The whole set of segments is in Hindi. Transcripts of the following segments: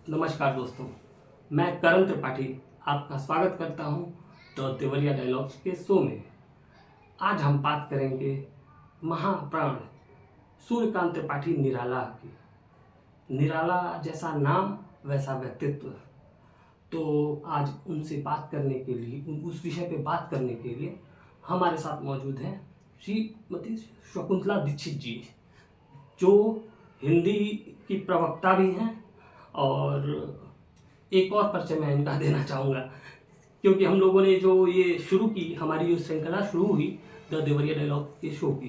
नमस्कार दोस्तों, मैं करण त्रिपाठी आपका स्वागत करता हूं द देवरिया डायलॉग्स के शो में। आज हम बात करेंगे महाप्राण सूर्यकांत त्रिपाठी निराला की। निराला जैसा नाम वैसा व्यक्तित्व। तो आज उनसे बात करने के लिए, उस विषय पे बात करने के लिए हमारे साथ मौजूद हैं श्रीमती शकुंतला दीक्षित जी, जो हिंदी की प्रवक्ता भी हैं। और एक और परिचय मैं इनका देना चाहूँगा, क्योंकि हम लोगों ने जो ये शुरू की, हमारी जो श्रृंखला शुरू हुई द देवरिया डायलॉग के शो की,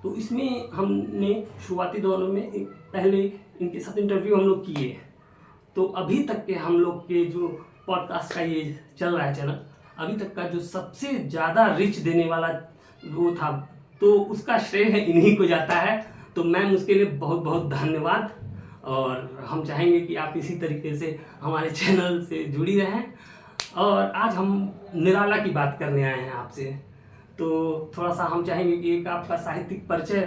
तो इसमें हमने शुरुआती दौरों में पहले इनके साथ इंटरव्यू हम लोग किए। तो अभी तक के हम लोग के जो पॉडकास्ट का ये चल रहा है चैनल, अभी तक का जो सबसे ज़्यादा रिच देने वाला वो था, तो उसका श्रेय है इन्हीं को जाता है। तो मैम उसके लिए बहुत बहुत धन्यवाद। और हम चाहेंगे कि आप इसी तरीके से हमारे चैनल से जुड़ी रहें। और आज हम निराला की बात करने आए हैं आपसे, तो थोड़ा सा हम चाहेंगे कि एक आपका साहित्यिक परिचय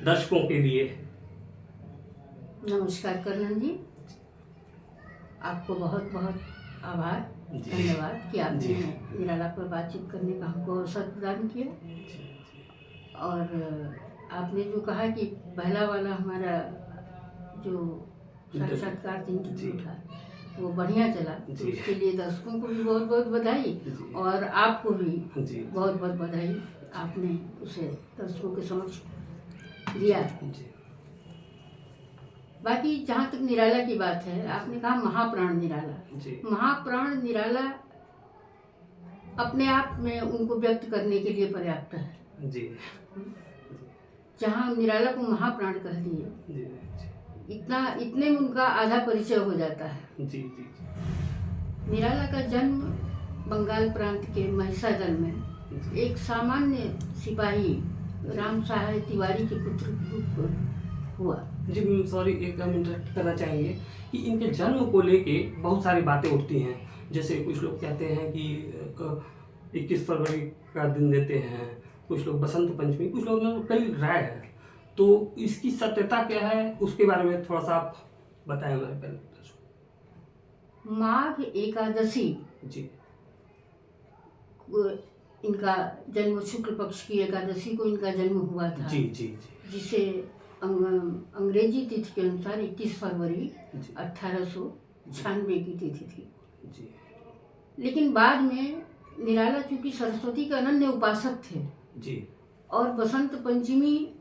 दर्शकों के लिए। नमस्कार करण जी, आपको बहुत बहुत आभार, धन्यवाद कि आपने निराला पर बातचीत करने का हमको अवसर प्रदान किया। और आपने जो कहा कि पहला वाला हमारा जो साक्षात्कार इंटरव्यू था वो बढ़िया चला, तो उसके लिए दर्शकों को भी बहुत बहुत बधाई और आपको भी बहुत बहुत बधाई। आपने उसे दर्शकों के समक्ष दिया। बाकी जहाँ तक निराला की बात है, आपने कहा महाप्राण निराला। महाप्राण निराला अपने आप में उनको व्यक्त करने के लिए पर्याप्त है जी। जहाँ निराला को महाप्राण कह दिए, इतने में उनका आधा परिचय हो जाता है जी। निराला का जन्म बंगाल प्रांत के महिसादल में एक सामान्य सिपाही राम सहाय तिवारी के पुत्र रूप पर हुआ जी। सॉरी, एक हम इंटरप्ट करना चाहेंगे कि इनके जन्म को लेके बहुत सारी बातें उठती हैं। जैसे कुछ लोग कहते हैं कि 21 फरवरी का दिन देते हैं, कुछ लोग बसंत पंचमी, कुछ लोग कई राय है। तो इसकी सत्यता क्या है, उसके बारे में थोड़ा सा आप बताएं हमारे पहले। माघ एकादशी जी इनका जन्म, शुक्ल पक्ष की एकादशी को इनका जन्म हुआ था जी जी जी, जिसे अंग्रेजी तिथि के अनुसार 21 फरवरी 1896 की तिथि थी जी। लेकिन बाद में निराला चूंकि सरस्वती के अनन्य उपासक थे जी, और बसंत पंचमी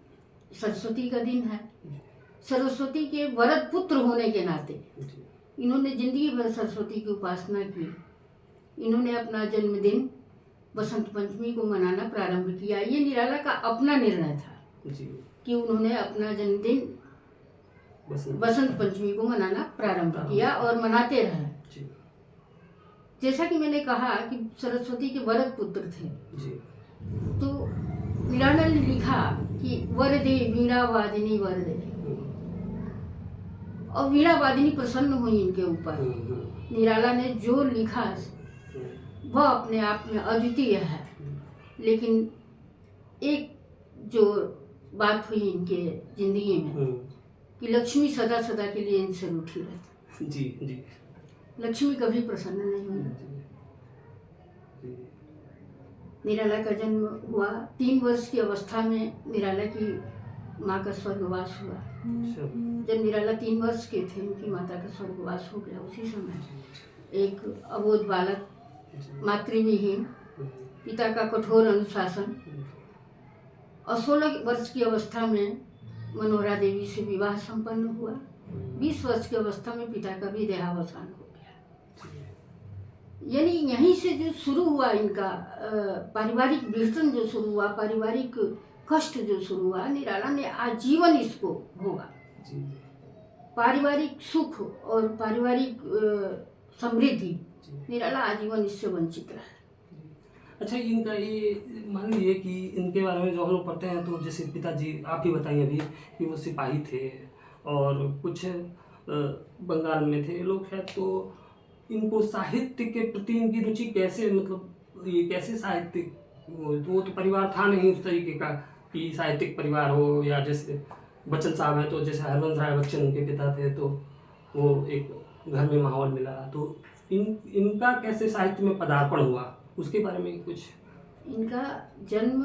सरस्वती का दिन है, सरस्वती के वरद पुत्र होने के नाते इन्होंने जिंदगी भर सरस्वती की उपासना की। इन्होंने अपना जन्मदिन बसंत पंचमी को मनाना प्रारंभ किया। ये निराला का अपना निर्णय था जी, कि उन्होंने अपना जन्मदिन बसंत पंचमी को मनाना प्रारंभ किया और मनाते रहे। जैसा कि मैंने कहा कि सरस्वती के वरद पुत्र थे जी, तो निराला ने लिखा कि वरदे वीणा वादिनी वरदे, और वीणा वादिनी प्रसन्न हुई इनके ऊपर। निराला ने जो लिखा वह अपने आप में अद्वितीय है। लेकिन एक जो बात हुई इनके जिंदगी में कि लक्ष्मी सदा सदा के लिए इनसे रूठी रहती जी जी। लक्ष्मी कभी प्रसन्न नहीं हुई। निराला का जन्म हुआ 3 वर्ष की अवस्था में। निराला की माँ का स्वर्गवास हुआ। जब निराला 3 वर्ष के थे, उनकी माता का स्वर्गवास हो गया। उसी समय एक अबोध बालक, मातृविहीन, पिता का कठोर अनुशासन, और 16 वर्ष की अवस्था में मनोहरा देवी से विवाह संपन्न हुआ। 20 वर्ष की अवस्था में पिता का भी देहावसान हो गया। यानी यहीं से जो शुरू हुआ इनका पारिवारिक विघटन, जो शुरू हुआ, पारिवारिक कष्ट जो शुरू हुआ, निराला ने आजीवन इसको भोगा। पारिवारिक सुख और पारिवारिक समृद्धि, निराला आजीवन इससे वंचित रहा। अच्छा, इनका ये मान लीजिए कि इनके बारे में जो हम लोग पढ़ते हैं, तो जैसे पिताजी, आप ही बताइए अभी कि वो सिपाही थे और कुछ बंगाल में थे लोग शायद। तो इनको साहित्य के प्रति इनकी रुचि कैसे, मतलब ये कैसे साहित्यिक, वो तो परिवार था नहीं उस तरीके का कि साहित्यिक परिवार हो, या जैसे बच्चन साहब हैं तो जैसे हरवंश राय बच्चन उनके पिता थे, तो वो एक घर में माहौल मिला, तो इनका कैसे साहित्य में पदार्पण हुआ, उसके बारे में कुछ? इनका जन्म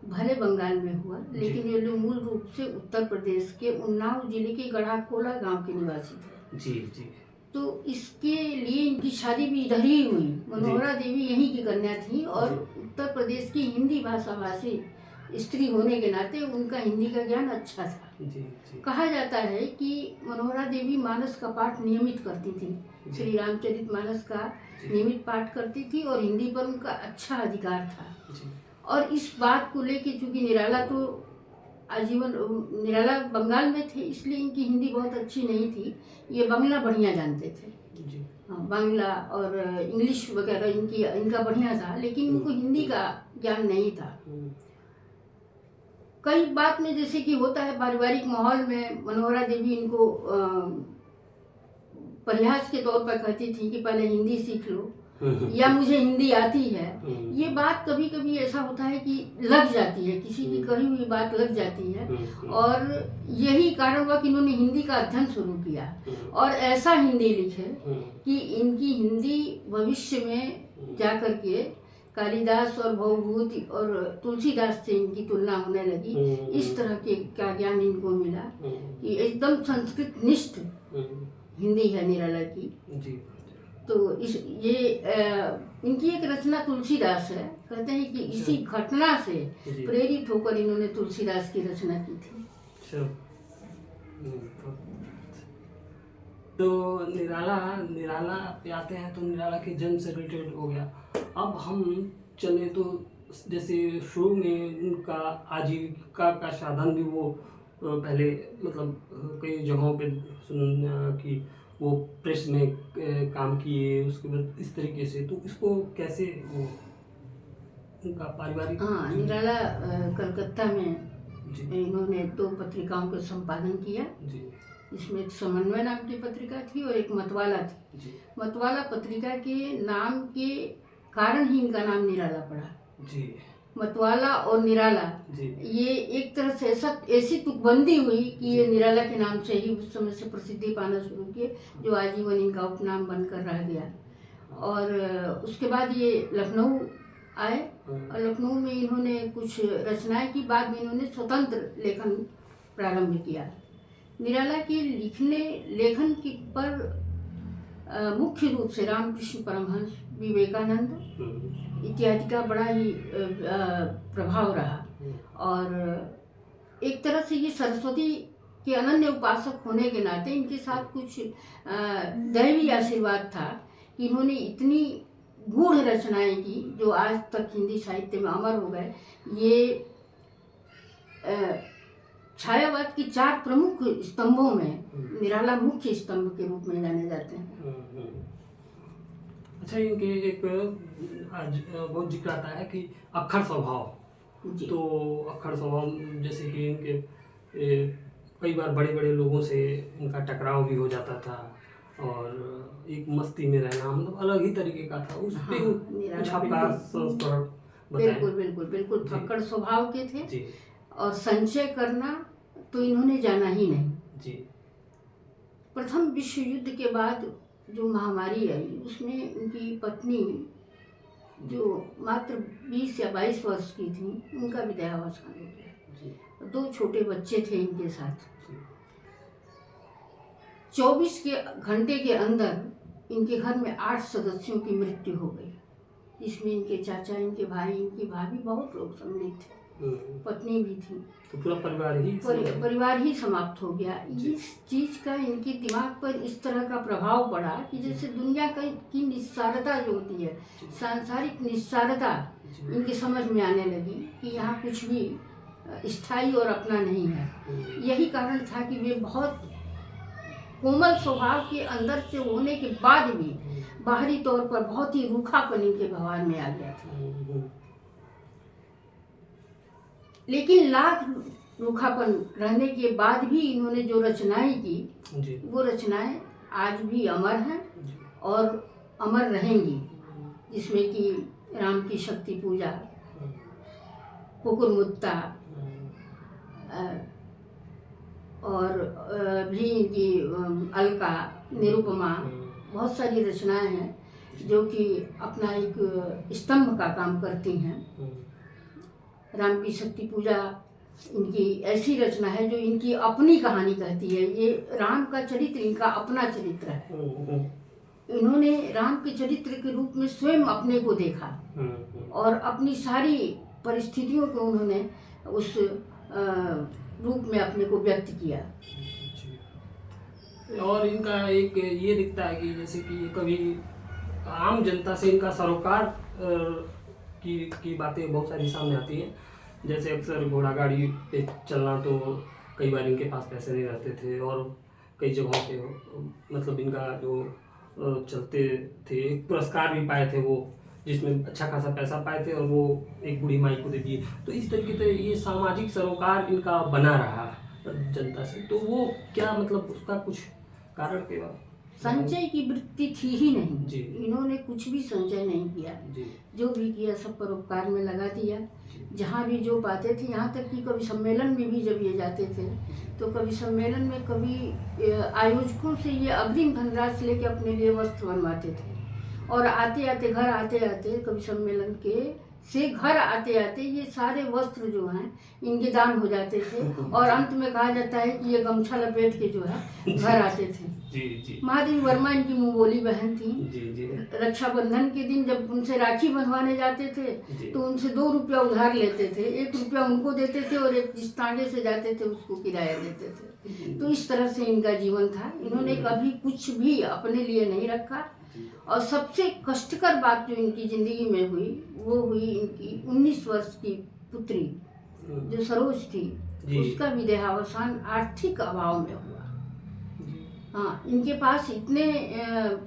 भले बंगाल में हुआ, लेकिन ये लोग मूल रूप से उत्तर प्रदेश के उन्नाव जिले के गढ़ाकोला गांव के निवासी थे। जी जी। तो इसके लिए इनकी शादी भी इधर ही हुई। मनोहरा देवी यहीं की कन्या थी और उत्तर प्रदेश की हिंदी भाषा भाषी स्त्री होने के नाते उनका हिंदी का ज्ञान अच्छा था। जी जी। कहा जाता है कि मनोहरा देवी मानस का पाठ नियमित करती थी, श्री रामचरितमानस का नियमित पाठ करती थी और हिंदी पर उनका अच्छा अधिकार था। जी। और इस बात को लेके चूंकि निराला तो आजीवन निराला बंगाल में थे, इसलिए इनकी हिंदी बहुत अच्छी नहीं थी, ये बांग्ला बढ़िया जानते थे। जी। हाँ, बांग्ला और इंग्लिश वगैरह इनका बढ़िया था, लेकिन इनको हिंदी का ज्ञान नहीं था। कई बात में जैसे कि होता है पारिवारिक माहौल में, मनोहरा देवी इनको परिहास के तौर पर कहती थी कि पहले हिंदी सीख लो या मुझे हिंदी आती है। ये बात कभी कभी ऐसा होता है कि लग जाती है, किसी की कही हुई बात लग जाती है, और यही कारण हुआ कि इन्होंने हिंदी का अध्ययन शुरू किया और ऐसा हिंदी लिखे कि इनकी हिंदी भविष्य में जाकर के कालिदास और भवभूति और तुलसीदास से इनकी तुलना होने लगी। इस तरह के का ज्ञान इनको मिला कि एकदम संस्कृत निष्ठ हिंदी है निराला की। जी। तो इनकी एक रचना तुलसीदास है, कहते हैं कि इसी घटना से प्रेरित होकर इन्होंने तुलसीदास की रचना की थी। तो निराला पे आते हैं, तो निराला के जन्म से रिलेटेड हो गया। अब हम चले तो जैसे शुरू में उनका आजीविका का साधन भी वो पहले मतलब कई जगहों पे सुना कि वो प्रेस में काम किए, उसके बाद इस तरीके से, तो इसको कैसे वो उनका पारिवारिक? हाँ, निराला कलकत्ता में इन्होंने 2 पत्रिकाओं का संपादन किया। जी। इसमें एक समन्वय नाम की पत्रिका थी और एक मतवाला थी। जी। मतवाला पत्रिका के नाम के कारण ही इनका नाम निराला पड़ा। जी। मतवाला और निराला ये एक तरह से ऐसी तुकबंदी हुई कि ये निराला के नाम से ही उस समय से प्रसिद्धि पाना शुरू किए, जो आजीवन इनका उपनाम बनकर रह गया। और उसके बाद ये लखनऊ आए और लखनऊ में इन्होंने कुछ रचनाएं की, बाद में इन्होंने स्वतंत्र लेखन प्रारंभ किया। निराला के लेखन की पर मुख्य रूप से रामकृष्ण परमहंस, विवेकानंद इत्यादि का बड़ा ही प्रभाव रहा। और एक तरह से ये सरस्वती के अनन्य उपासक होने के नाते इनके साथ कुछ दैवी आशीर्वाद था कि इन्होंने इतनी गूढ़ रचनाएं की जो आज तक हिंदी साहित्य में अमर हो गए। ये छायावाद की 4 प्रमुख स्तंभों में निराला मुख्य स्तंभ के रूप में जाने जाते हैं। अच्छा, इनके एक आज बहुत जिक्र आता है कि अक्खर स्वभाव। तो अक्खर स्वभाव जैसे कि इनके कई बार बड़े बड़े लोगों से इनका टकराव भी हो जाता था और एक मस्ती में रहना, मतलब अलग ही तरीके का था। उस पे कुछ आपका संस्करण बताएं। बिल्कुल बिल्कुल बिल्कुल फक्कड़ स्वभाव के थे जी। और संचय करना तो इन्होंने जाना ही नहीं जी। प्रथम विश्व युद्ध के बाद जो महामारी आई उसमें इनकी पत्नी जो मात्र 20 या 22 वर्ष की थी, उनका भी देहावसान हो गया। 2 छोटे बच्चे थे इनके साथ। 24 घंटे के अंदर इनके घर में 8 सदस्यों की मृत्यु हो गई, इसमें इनके चाचा, इनके भाई, इनकी भाभी, बहुत लोग सम्मिलित थे। पत्नी भी थी, तो पूरा परिवार ही समाप्त हो गया। इस चीज का इनके दिमाग पर इस तरह का प्रभाव पड़ा कि जैसे दुनिया की निस्सारता जो होती है, सांसारिक निस्सारता इनकी समझ में आने लगी कि यहाँ कुछ भी स्थायी और अपना नहीं है। यही कारण था कि वे बहुत कोमल स्वभाव के अंदर से होने के बाद भी बाहरी तौर पर बहुत ही रूखापन इनके व्यवहार में आ गया था। लेकिन लाख रूखापन रहने के बाद भी इन्होंने जो रचनाएं की वो रचनाएं आज भी अमर हैं और अमर रहेंगी, जिसमें कि राम की शक्ति पूजा, कुकुर मुत्ता और भी इनकी अलका, निरुपमा, बहुत सारी रचनाएं हैं जो कि अपना एक स्तंभ का काम करती हैं। राम की शक्ति पूजा इनकी ऐसी रचना है जो इनकी अपनी कहानी कहती है। ये राम का चरित्र इनका अपना चरित्र है। इन्होंने राम के चरित्र के रूप में स्वयं अपने को देखा और अपनी सारी परिस्थितियों को उन्होंने उस रूप में अपने को व्यक्त किया। और इनका एक ये दिखता है कि जैसे कि कभी आम जनता से इनका सरोकार की बातें बहुत सारी सामने आती हैं। जैसे अक्सर घोड़ा गाड़ी पे चलना, तो कई बार इनके पास पैसे नहीं रहते थे और कई जगहों पे मतलब इनका जो चलते थे, एक पुरस्कार भी पाए थे वो, जिसमें अच्छा खासा पैसा पाए थे और वो एक बूढ़ी माई को दे दिए। तो इस तरीके से ये सामाजिक सरोकार इनका बना रहा जनता से। तो वो क्या मतलब उसका कुछ कारण के बाद संचय की वृत्ति थी ही नहीं जी। इन्होंने कुछ भी संचय नहीं किया जी। जो भी किया सब परोपकार में लगा दिया। जहाँ भी जो पाते थे, यहाँ तक कि कभी सम्मेलन में भी जब ये जाते थे तो कभी सम्मेलन में कभी आयोजकों से ये अग्रिम धनराशि लेके अपने लिए वस्त्र बनवाते थे और आते आते घर आते आते कभी सम्मेलन के से घर आते आते ये सारे वस्त्र जो हैं इनके दान हो जाते थे और अंत में कहा जाता है कि ये गमछा लपेट के जो है घर आते थे। जी जी। महादेवी वर्मा इनकी मुँह बोली बहन थी। जी जी। रक्षाबंधन के दिन जब उनसे राखी बंधवाने जाते थे तो उनसे 2 रुपया उधार लेते थे, 1 रुपया उनको देते थे और एक जिस तांगे से जाते थे उसको किराया देते थे। तो इस तरह से इनका जीवन था। इन्होंने कभी कुछ भी अपने लिए नहीं रखा। और सबसे कष्टकर बात जो इनकी जिंदगी में हुई वो हुई इनकी 19 वर्ष की पुत्री जो सरोज थी, उसका भी देहावसान आर्थिक अभाव में हुआ। हाँ, इनके पास इतने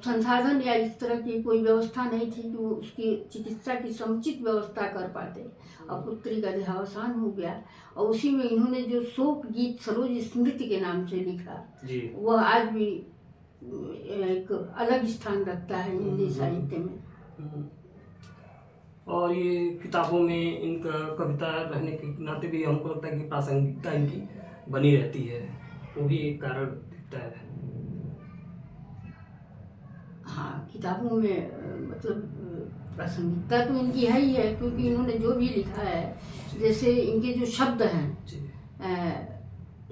संसाधन या इस तरह की कोई व्यवस्था नहीं थी कि वो उसकी चिकित्सा की समुचित व्यवस्था कर पाते और पुत्री का देहावसान हो गया। और उसी में इन्होंने जो शोक गीत सरोज स्मृति के नाम से लिखा वह आज भी एक अलग स्थान रखता है हिंदी साहित्य में। और ये किताबों में इनका कविता रहने के नाते भी हमको लगता है कि प्रासंगिकता इनकी बनी रहती है, वो भी एक कारण दिखता है। हाँ, किताबों में मतलब प्रासंगिकता तो इनकी है ही है, क्योंकि इन्होंने जो भी लिखा है, जैसे इनके जो शब्द हैं,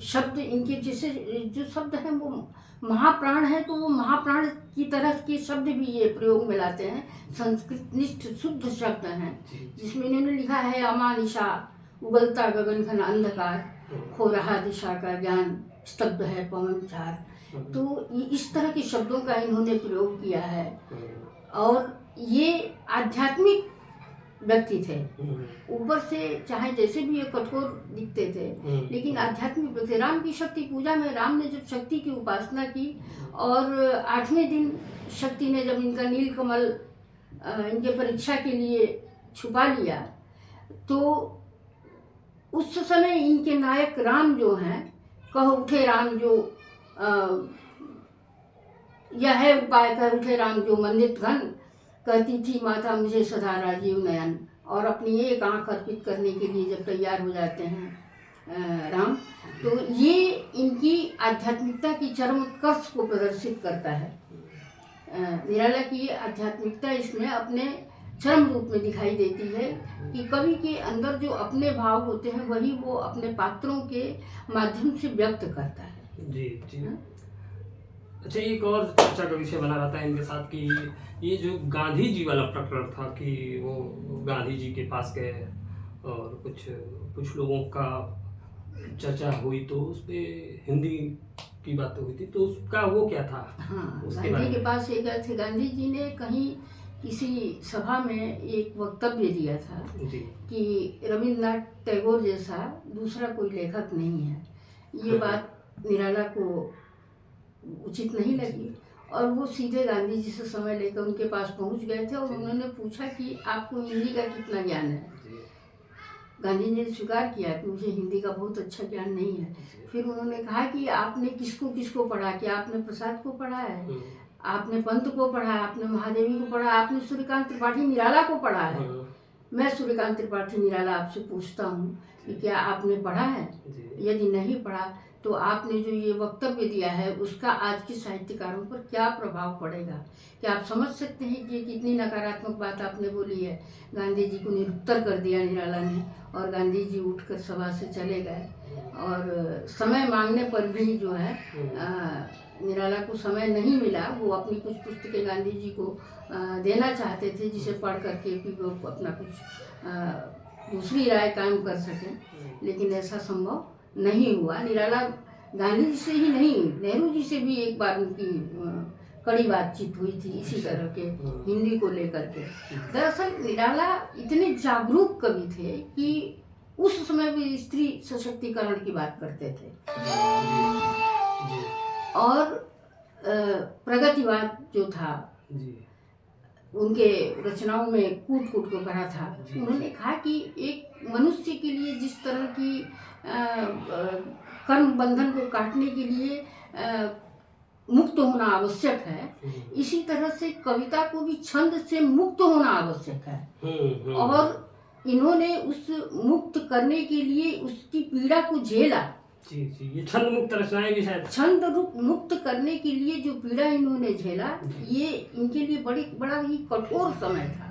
शब्द इनके जैसे जो शब्द हैं वो महाप्राण है, तो वो महाप्राण की तरह के शब्द भी ये प्रयोग में लाते हैं। संस्कृतनिष्ठ शुद्ध शब्द हैं जिसमें इन्होंने लिखा है अमानिशा उगलता गगन घन अंधकार, खो रहा दिशा का ज्ञान, स्तब्ध है पवन चार। तो इस तरह के शब्दों का इन्होंने प्रयोग किया है। और ये आध्यात्मिक व्यक्ति थे, ऊपर से चाहे जैसे भी ये कठोर दिखते थे लेकिन आध्यात्मिक व्यक्ति। राम की शक्ति पूजा में राम ने जब शक्ति की उपासना की और 8वें दिन शक्ति ने जब इनका नीलकमल इनके परीक्षा के लिए छुपा लिया तो उस समय इनके नायक राम जो हैं, कह उठे राम जो यह है उपाय, कह उठे राम जो मंदित घन, कहती थी माता मुझे सदा राजीव नयन। और अपनी एक आंख अर्पित करने के लिए जब तैयार हो जाते हैं राम, तो ये इनकी आध्यात्मिकता की चरम उत्कर्ष को प्रदर्शित करता है। निराला की आध्यात्मिकता इसमें अपने चरम रूप में दिखाई देती है कि कवि के अंदर जो अपने भाव होते हैं वही वो अपने पात्रों के माध्यम से व्यक्त करता है। जी जी। अच्छा, एक और चर्चा का विषय बना रहता है इनके साथ कि ये जो गांधी जी वाला प्रकरण था कि वो गांधी जी के पास गए और कुछ लोगों का चर्चा हुई तो उस पर हिंदी की बात हुई थी, तो उसका वो क्या था? हाँ, गांधी के पास एक गए थे। गांधी जी ने कहीं किसी सभा में एक वक्तव्य दिया था कि रविन्द्रनाथ टैगोर जैसा दूसरा कोई लेखक नहीं है। ये बात निराला को उचित नहीं लगी और वो सीधे गांधी जी से समय लेकर उनके पास पहुंच गए थे और उन्होंने पूछा कि आपको हिंदी का कितना ज्ञान है। गांधी जी ने स्वीकार किया कि मुझे हिंदी का बहुत अच्छा ज्ञान नहीं है। फिर उन्होंने कहा कि आपने किसको किसको पढ़ा, कि आपने प्रसाद को पढ़ा है, आपने पंत को पढ़ा है, आपने महादेवी को पढ़ा है, आपने सूर्यकांत त्रिपाठी निराला को पढ़ा है। मैं सूर्यकांत त्रिपाठी निराला आपसे पूछता हूँ कि क्या आपने पढ़ा है? यदि नहीं पढ़ा तो आपने जो ये वक्तव्य दिया है उसका आज के साहित्यकारों पर क्या प्रभाव पड़ेगा? क्या आप समझ सकते हैं कि ये कितनी नकारात्मक बात आपने बोली है? गांधी जी को निरुत्तर कर दिया निराला ने, और गांधी जी उठकर सभा से चले गए, और समय मांगने पर भी जो है निराला को समय नहीं मिला। वो अपनी कुछ पुस्तकें गांधी जी को देना चाहते थे, जिसे पढ़ करके भी वो अपना कुछ दूसरी राय कायम कर सकें, लेकिन ऐसा संभव नहीं हुआ। निराला गांधी जी से ही नहीं, नेहरू जी से भी एक बार उनकी कड़ी बातचीत हुई थी इसी तरह के हिंदी को लेकर के। दरअसल निराला इतने जागरूक कवि थे कि उस समय भी स्त्री सशक्तिकरण की बात करते थे, और प्रगतिवाद जो था उनके रचनाओं में कूट कूट को भरा था। उन्होंने कहा कि एक मनुष्य के लिए जिस तरह की कर्म बंधन को काटने के लिए मुक्त होना आवश्यक है, इसी तरह से कविता को भी छंद से मुक्त होना आवश्यक है। और इन्होंने उस मुक्त करने के लिए उसकी पीड़ा को झेला। जी, ये छंद मुक्त रचनाएं भी शायद छंद मुक्त करने के लिए जो पीड़ा इन्होंने झेला, ये इनके लिए बड़ा ही कठोर समय था।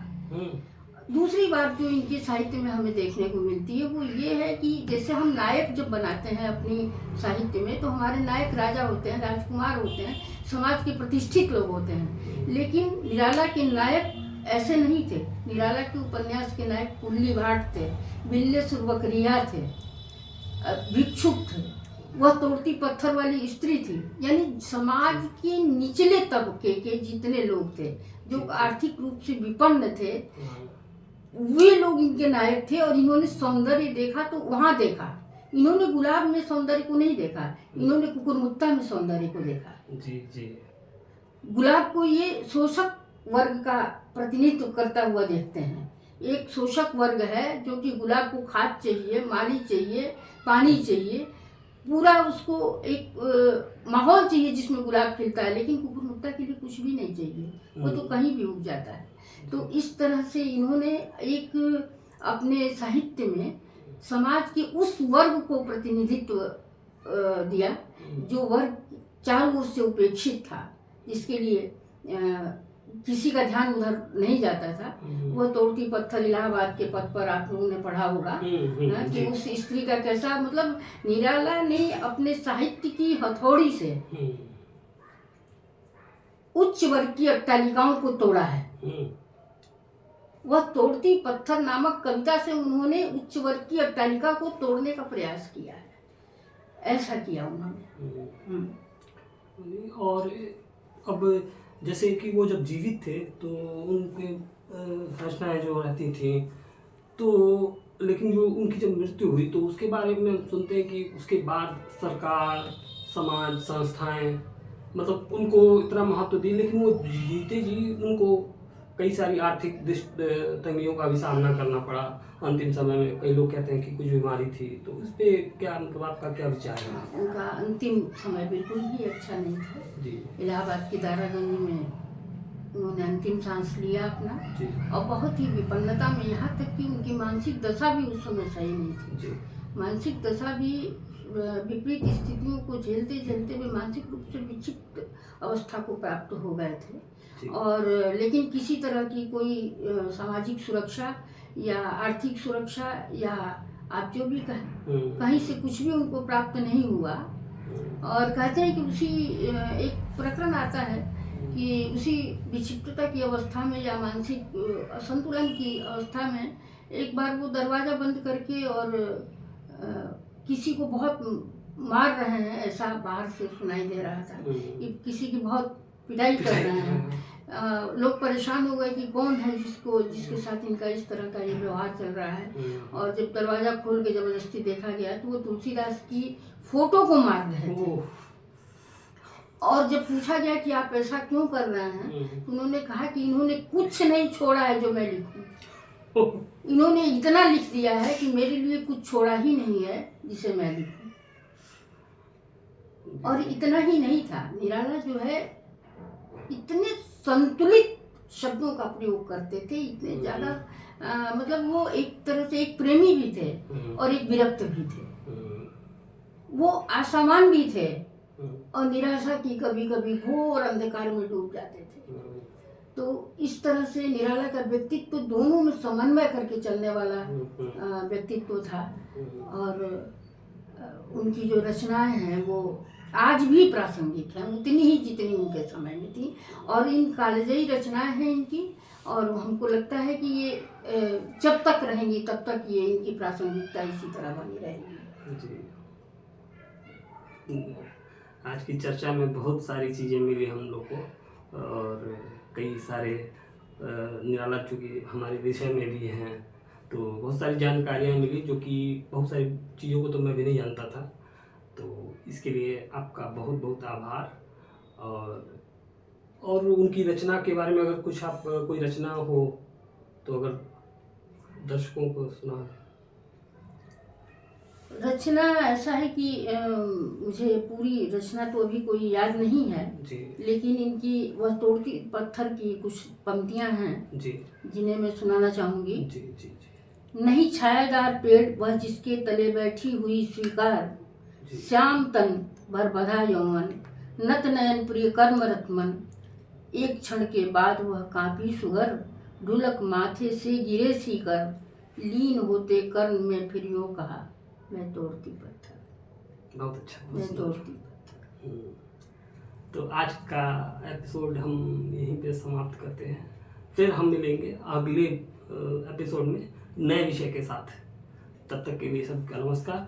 दूसरी बात जो इनके साहित्य में हमें देखने को मिलती है वो ये है कि जैसे हम नायक जब बनाते हैं अपनी साहित्य में, तो हमारे नायक राजा होते हैं, राजकुमार होते हैं, समाज के प्रतिष्ठित लोग होते हैं। लेकिन निराला के नायक ऐसे नहीं थे। निराला के उपन्यास के नायक कुल्ली भाट थे, बिल्लेसुर बकरिया थे, भिक्षुक थे, वह तोड़ती पत्थर वाली स्त्री थी। यानी समाज के निचले तबके के जितने लोग थे, जो आर्थिक रूप से विपन्न थे, वे लोग इनके नायक थे। और इन्होंने सौंदर्य देखा तो वहां देखा, इन्होंने गुलाब में सौंदर्य को नहीं देखा, इन्होंने कुकुरमुत्ता में सौंदर्य को देखा। जी। गुलाब को ये शोषक वर्ग का प्रतिनिधित्व करता हुआ देखते हैं। एक शोषक वर्ग है जो कि गुलाब को खाद चाहिए, माली चाहिए, पानी चाहिए, पूरा उसको एक माहौल चाहिए जिसमें गुलाब खिलता है। लेकिन कुकुरमुत्ता के लिए कुछ भी नहीं चाहिए, वो तो कहीं भी उग जाता है। तो इस तरह से इन्होंने एक अपने साहित्य में समाज के उस वर्ग को प्रतिनिधित्व दिया जो वर्ग चारों ओर से उपेक्षित था, जिसके लिए किसी का ध्यान उधर नहीं जाता था। वह तोड़ती पत्थर इलाहाबाद के पद पर आप लोगों ने पढ़ा होगा कि उस स्त्री का कैसा, मतलब निराला ने अपने साहित्य की हथौड़ी से उच्च वर्ग की अट्टालिकाओं को तोड़ा है। वह तोड़ती पत्थर नामक कविता से उन्होंने उच्च वर्ग की अट्टालिका को तोड़ने का प्रयास किया है। ऐसा किया उन्होंने। और अब जैसे कि वो जब जीवित थे तो उनके रचनाएं जो रहती थी, तो लेकिन जो उनकी जब मृत्यु हुई तो उसके बारे में हम सुनते हैं कि उसके बाद सरकार, समाज, संस्थाएं मतलब उनको इतना महत्व दी, लेकिन वो जीते जी उनको कई सारी आर्थिक तंगियों का भी सामना करना पड़ा अंतिम समय में। कई लोग कहते हैं कि कुछ बीमारी थी, तो उस पर क्या मतलब आपका क्या विचार है? उनका अंतिम समय बिल्कुल ही अच्छा नहीं था जी। इलाहाबाद की दारागंज में उन्होंने अंतिम सांस लिया अपना जी। और बहुत ही विपन्नता में, यहाँ तक कि उनकी मानसिक दशा भी उस समय सही नहीं थी जी। मानसिक दशा भी विपरीत स्थितियों को झेलते झेलते वे मानसिक रूप से विक्षिप्त अवस्था को प्राप्त हो गए थे। और लेकिन किसी तरह की कोई सामाजिक सुरक्षा या आर्थिक सुरक्षा या आप जो भी कहें, कहीं से कुछ भी उनको प्राप्त नहीं हुआ। और कहते हैं कि उसी एक प्रकरण आता है कि उसी विक्षिप्तता की अवस्था में या मानसिक असंतुलन की अवस्था में एक बार वो दरवाज़ा बंद करके और किसी को बहुत मार रहे हैं, ऐसा बाहर से सुनाई दे रहा था कि किसी की बहुत पिटाई कर रहे हैं। लोग परेशान हो गए कि कौन है जिसके साथ इनका इस तरह का ये व्यवहार चल रहा है। और जब दरवाज़ा खोल के ज़बरदस्ती देखा गया तो वो तुलसीदास की फोटो को मार रहे थे। और जब पूछा गया कि आप ऐसा क्यों कर रहे हैं, तो उन्होंने कहा कि इन्होंने कुछ नहीं छोड़ा है जो मैं लिखूं। इन्होंने इतना लिख दिया है कि मेरे लिए कुछ छोड़ा ही नहीं है जिसे मैं लिखूं। और इतना ही नहीं था, निराला जो है इतने संतुलित शब्दों का प्रयोग करते थे, इतने ज्यादा मतलब वो एक तरह से एक प्रेमी भी थे और एक विरक्त भी थे। वो असमान भी थे और निराशा की कभी कभी घोर अंधकार में डूब जाते थे। तो इस तरह से निराला का व्यक्तित्व दोनों में समन्वय करके चलने वाला व्यक्तित्व था। और उनकी जो रचनाएं हैं वो आज भी प्रासंगिक हैं, उतनी ही जितनी उनके समय में थी। और इन कालजयी रचनाएं हैं इनकी, और हमको लगता है कि ये जब तक रहेंगी तब तक ये इनकी प्रासंगिकता इसी तरह बनी रहेगी। जी, आज की चर्चा में बहुत सारी चीज़ें मिली हम लोग को, और कई सारे निराला चूँकि हमारे विषय में भी हैं, तो बहुत सारी जानकारियाँ मिली, जो कि बहुत सारी चीज़ों को तो मैं भी नहीं जानता था। तो इसके लिए आपका बहुत बहुत आभार। और उनकी रचना के बारे में अगर कुछ आप कोई रचना हो तो अगर दर्शकों को सुना। रचना ऐसा है कि मुझे पूरी रचना तो अभी कोई याद नहीं है जी, लेकिन इनकी वह तोड़ती पत्थर की कुछ पंक्तियां हैं जी, जिन्हें मैं सुनाना चाहूंगी। जी, जी, जी, नहीं छायादार पेड़ वह जिसके तले बैठी हुई स्वीकार, जी, श्याम तन भर बधा यौवन, नत नयन प्रिय कर्म रत्मन, एक क्षण के बाद वह कांपी सुगर, ढुलक माथे से गिरे सीकर, लीन होते कर्ण में फिर यूं कहा, मैं तोड़ती पत्थर। बहुत अच्छा, बहुत मैं सुंदर। तोड़ती पत्थर। तो आज का एपिसोड हम यहीं पे समाप्त करते हैं। फिर हम मिलेंगे अगले एपिसोड में नए विषय के साथ। तब तक के लिए सबका नमस्कार।